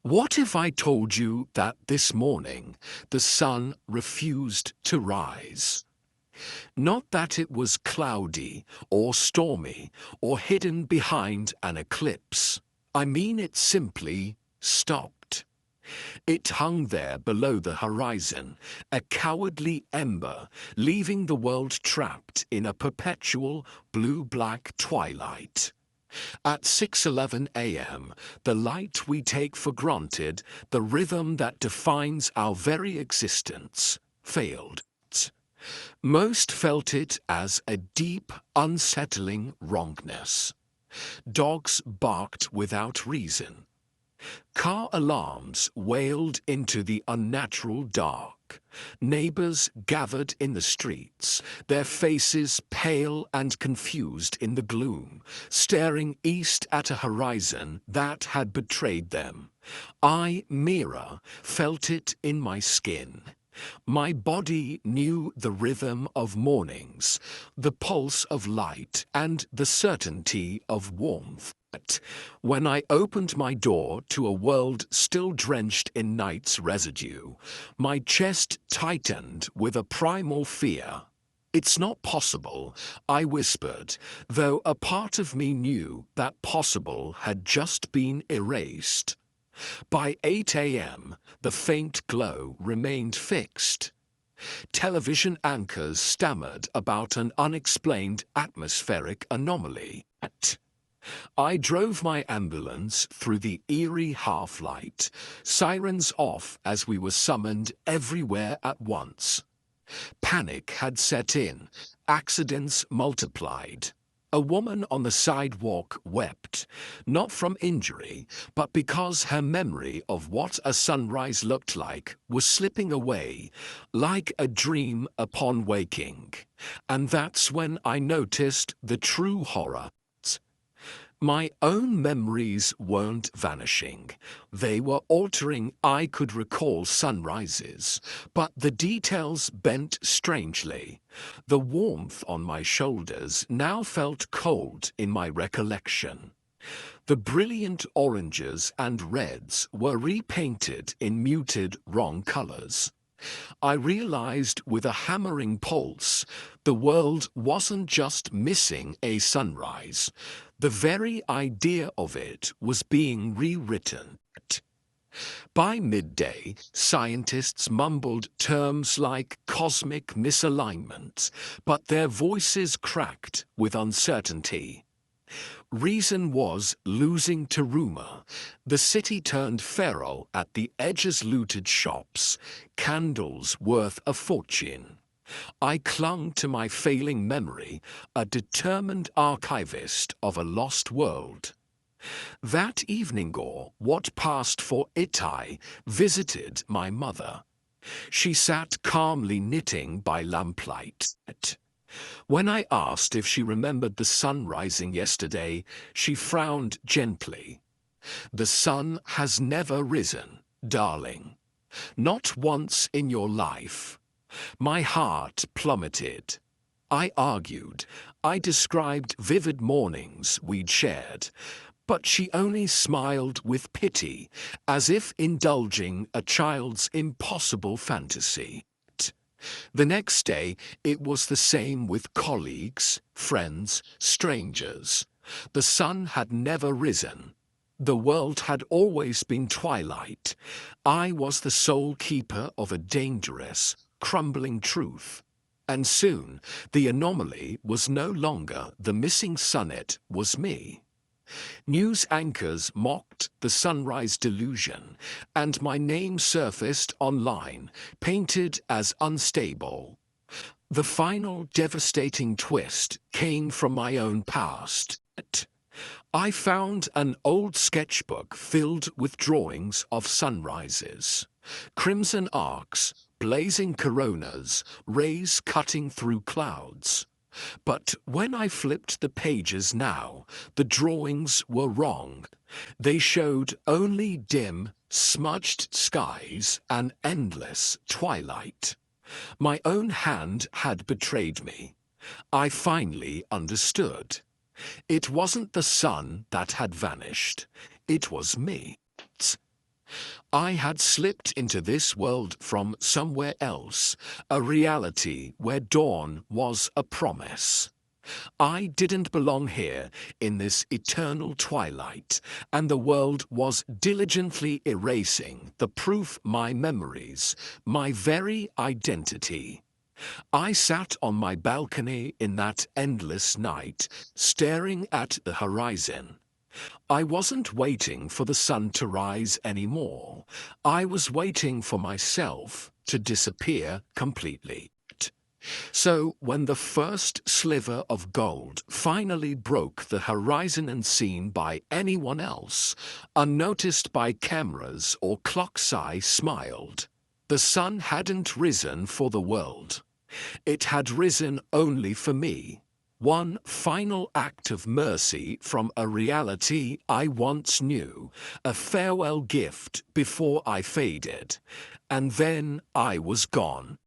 What if I told you that this morning the sun refused to rise? Not that it was cloudy or stormy or hidden behind an eclipse. I mean it simply stopped. It hung there below the horizon, a cowardly ember, leaving the world trapped in a perpetual blue-black twilight. At 6:11 a.m., the light we take for granted, the rhythm that defines our very existence, failed. Most felt it as a deep, unsettling wrongness. Dogs barked without reason. Car alarms wailed into the unnatural dark. Neighbors gathered in the streets, their faces pale and confused in the gloom, staring east at a horizon that had betrayed them. I, Mira, felt it in my skin. My body knew the rhythm of mornings, the pulse of light, and the certainty of warmth. But when I opened my door to a world still drenched in night's residue, my chest tightened with a primal fear. "It's not possible," I whispered, though a part of me knew that possible had just been erased. By 8 a.m., the faint glow remained fixed. Television anchors stammered about an unexplained atmospheric anomaly. I drove my ambulance through the eerie half-light, sirens off as we were summoned everywhere at once. Panic had set in, accidents multiplied. A woman on the sidewalk wept, not from injury, but because her memory of what a sunrise looked like was slipping away, like a dream upon waking. And that's when I noticed the true horror. My own memories weren't vanishing. They were altering. I could recall sunrises, but the details bent strangely. The warmth on my shoulders now felt cold in my recollection. The brilliant oranges and reds were repainted in muted, wrong colors. I realized with a hammering pulse, the world wasn't just missing a sunrise. The very idea of it was being rewritten. By midday, scientists mumbled terms like cosmic misalignment, but their voices cracked with uncertainty. Reason was losing to rumor. The city turned feral at the edges, looted shops, candles worth a fortune. I clung to my failing memory, a determined archivist of a lost world. That evening, or what passed for Itai, visited my mother. She sat calmly knitting by lamplight. When I asked if she remembered the sun rising yesterday, she frowned gently. "The sun has never risen, darling. Not once in your life." My heart plummeted. I argued. I described vivid mornings we'd shared, but she only smiled with pity, as if indulging a child's impossible fantasy. The next day, it was the same with colleagues, friends, strangers. The sun had never risen. The world had always been twilight. I was the sole keeper of a dangerous, crumbling truth. And soon, the anomaly was no longer the missing sun, it was me. News anchors mocked the sunrise delusion, and my name surfaced online, painted as unstable. The final devastating twist came from my own past. I found an old sketchbook filled with drawings of sunrises, crimson arcs, blazing coronas, rays cutting through clouds. But when I flipped the pages now, the drawings were wrong. They showed only dim, smudged skies and endless twilight. My own hand had betrayed me. I finally understood. It wasn't the sun that had vanished. It was me. I had slipped into this world from somewhere else, a reality where dawn was a promise. I didn't belong here in this eternal twilight, and the world was diligently erasing the proof my memories, my very identity. I sat on my balcony in that endless night, staring at the horizon. I wasn't waiting for the sun to rise anymore. I was waiting for myself to disappear completely. So, when the first sliver of gold finally broke the horizon unseen by anyone else, unnoticed by cameras or clocks, I smiled. The sun hadn't risen for the world. It had risen only for me. One final act of mercy from a reality I once knew, a farewell gift before I faded. And then I was gone.